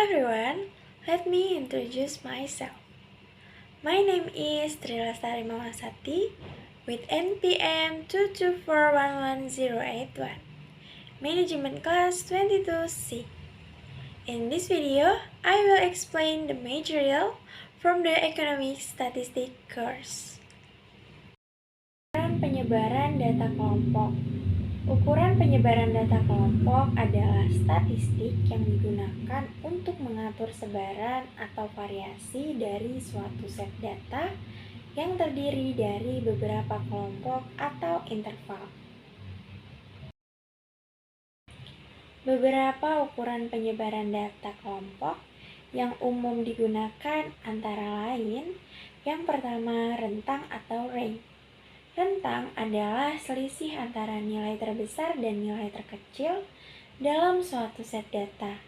everyone, let me introduce myself. My name is Trilastari Mamasati with NPM 224110181, Management Class 22C. In this video, I will explain the material from the Economic Statistics course. Penyebaran data kelompok. Ukuran penyebaran data kelompok adalah statistik yang digunakan untuk mengatur sebaran atau variasi dari suatu set data yang terdiri dari beberapa kelompok atau interval. Beberapa ukuran penyebaran data kelompok yang umum digunakan antara lain, yang pertama rentang atau range. Rentang adalah selisih antara nilai terbesar dan nilai terkecil dalam suatu set data.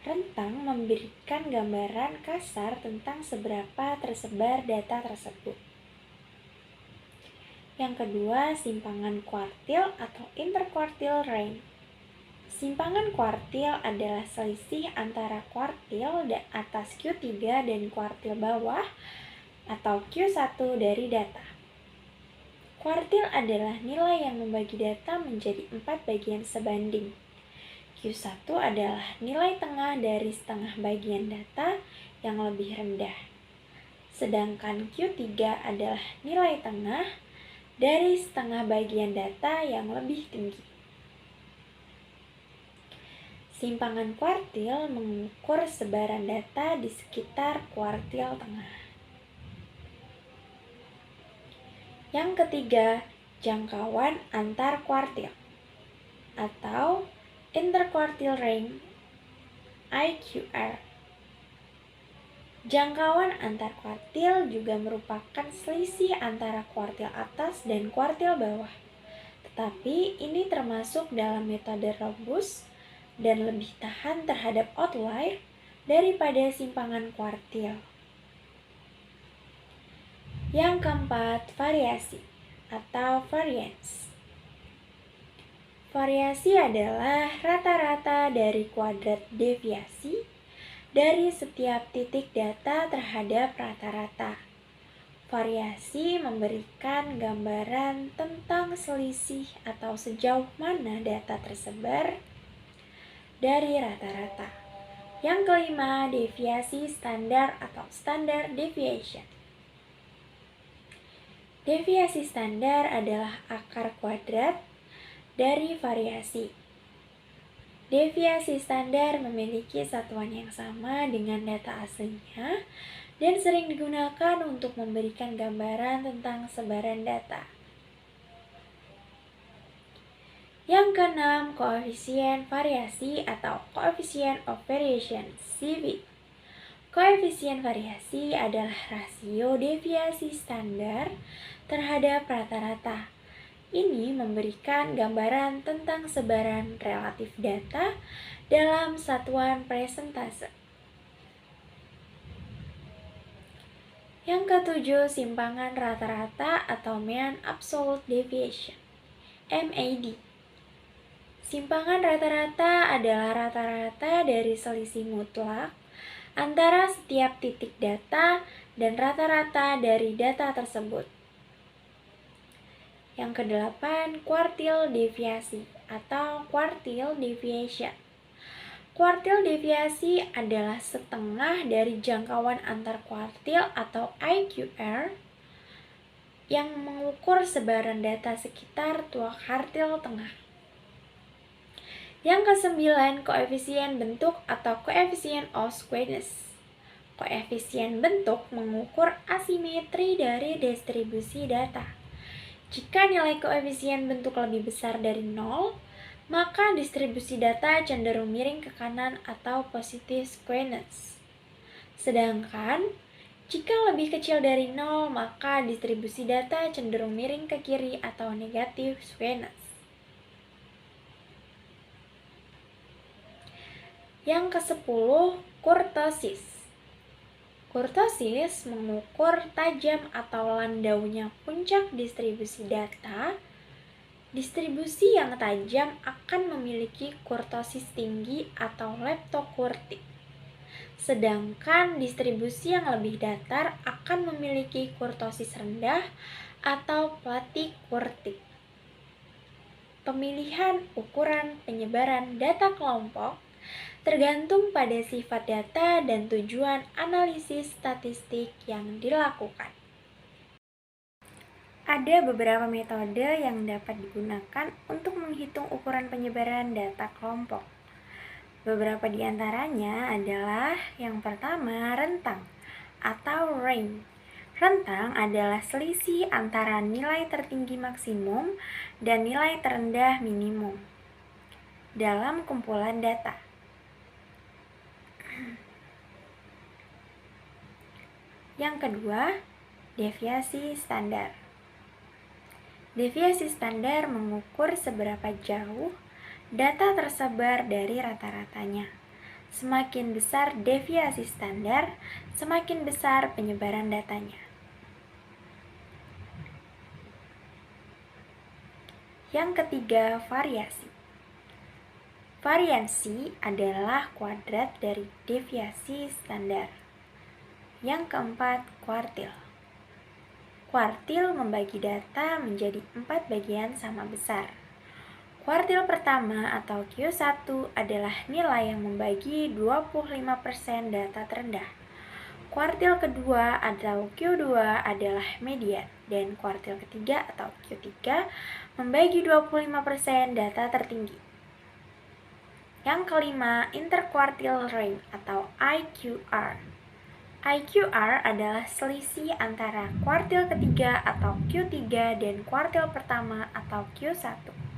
Rentang memberikan gambaran kasar tentang seberapa tersebar data tersebut. Yang kedua, simpangan kuartil atau interquartile range. Simpangan kuartil adalah selisih antara kuartil atas Q3 dan kuartil bawah atau Q1 dari data. Kuartil adalah nilai yang membagi data menjadi 4 bagian sebanding. Q1 adalah nilai tengah dari setengah bagian data yang lebih rendah. Sedangkan Q3 adalah nilai tengah dari setengah bagian data yang lebih tinggi. Simpangan kuartil mengukur sebaran data di sekitar kuartil tengah. Yang ketiga, jangkauan antar kuartil atau interquartile range IQR. Jangkauan antar kuartil juga merupakan selisih antara kuartil atas dan kuartil bawah. Tetapi ini termasuk dalam metode robust dan lebih tahan terhadap outlier daripada simpangan kuartil. Yang keempat, variasi atau variance. Variasi adalah rata-rata dari kuadrat deviasi dari setiap titik data terhadap rata-rata. Variasi memberikan gambaran tentang selisih atau sejauh mana data tersebar dari rata-rata. Yang kelima, deviasi standar atau standard deviation. Deviasi standar adalah akar kuadrat dari variasi. Deviasi standar memiliki satuan yang sama dengan data aslinya dan sering digunakan untuk memberikan gambaran tentang sebaran data. Yang keenam, koefisien variasi atau coefficient of variation (CV). Koefisien variasi adalah rasio deviasi standar terhadap rata-rata. Ini memberikan gambaran tentang sebaran relatif data dalam satuan persentase. Yang ketujuh, simpangan rata-rata atau mean absolute deviation (MAD). Simpangan rata-rata adalah rata-rata dari selisih mutlak antara setiap titik data dan rata-rata dari data tersebut. Yang kedelapan, kuartil deviasi atau quartile deviation. Kuartil deviasi adalah setengah dari jangkauan antar kuartil atau IQR yang mengukur sebaran data sekitar kuartil tengah. Yang kesembilan, koefisien bentuk atau coefficient of squareness. Koefisien bentuk mengukur asimetri dari distribusi data. Jika nilai koefisien bentuk lebih besar dari 0, maka distribusi data cenderung miring ke kanan atau positive squareness. Sedangkan, jika lebih kecil dari 0, maka distribusi data cenderung miring ke kiri atau negative squareness. Yang ke-10, kurtosis. Kurtosis mengukur tajam atau landaunya puncak distribusi data. Distribusi yang tajam akan memiliki kurtosis tinggi atau leptokurtik. Sedangkan distribusi yang lebih datar akan memiliki kurtosis rendah atau platy-kurtic. Pemilihan ukuran penyebaran data kelompok tergantung pada sifat data dan tujuan analisis statistik yang dilakukan. Ada beberapa metode yang dapat digunakan untuk menghitung ukuran penyebaran data kelompok. Beberapa di antaranya adalah yang pertama, rentang atau range. Rentang adalah selisih antara nilai tertinggi maksimum dan nilai terendah minimum dalam kumpulan data. Yang kedua, deviasi standar. Deviasi standar mengukur seberapa jauh data tersebar dari rata-ratanya. Semakin besar deviasi standar, semakin besar penyebaran datanya. Yang ketiga, variasi. Variansi adalah kuadrat dari deviasi standar. Yang keempat, kuartil. Kuartil membagi data menjadi 4 bagian sama besar. Kuartil pertama atau Q1 adalah nilai yang membagi 25% data terendah. Kuartil kedua atau Q2 adalah median, dan kuartil ketiga atau Q3 membagi 25% data tertinggi. Yang kelima, interquartile range atau IQR. IQR adalah selisih antara kuartil ketiga atau Q3 dan kuartil pertama atau Q1.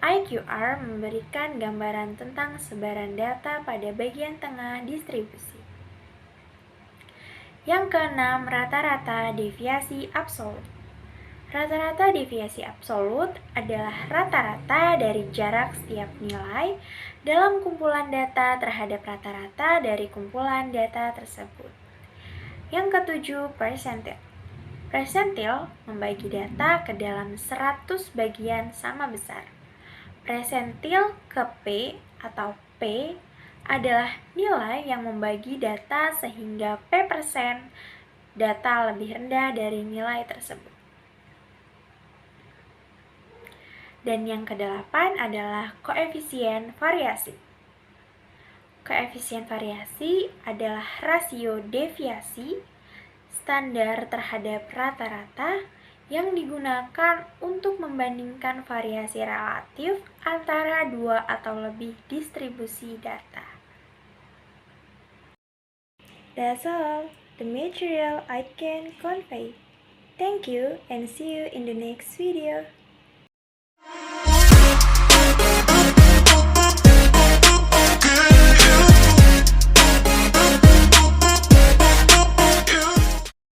IQR memberikan gambaran tentang sebaran data pada bagian tengah distribusi. Yang keenam, rata-rata deviasi absolut. Rata-rata deviasi absolut adalah rata-rata dari jarak setiap nilai dalam kumpulan data terhadap rata-rata dari kumpulan data tersebut. Yang ketujuh, persentil. Persentil membagi data ke dalam 100 bagian sama besar. Persentil ke P atau P adalah nilai yang membagi data sehingga P% data lebih rendah dari nilai tersebut. Dan yang kedelapan adalah koefisien variasi. Koefisien variasi adalah rasio deviasi standar terhadap rata-rata yang digunakan untuk membandingkan variasi relatif antara dua atau lebih distribusi data. That's all the material I can convey. Thank you and see you in the next video.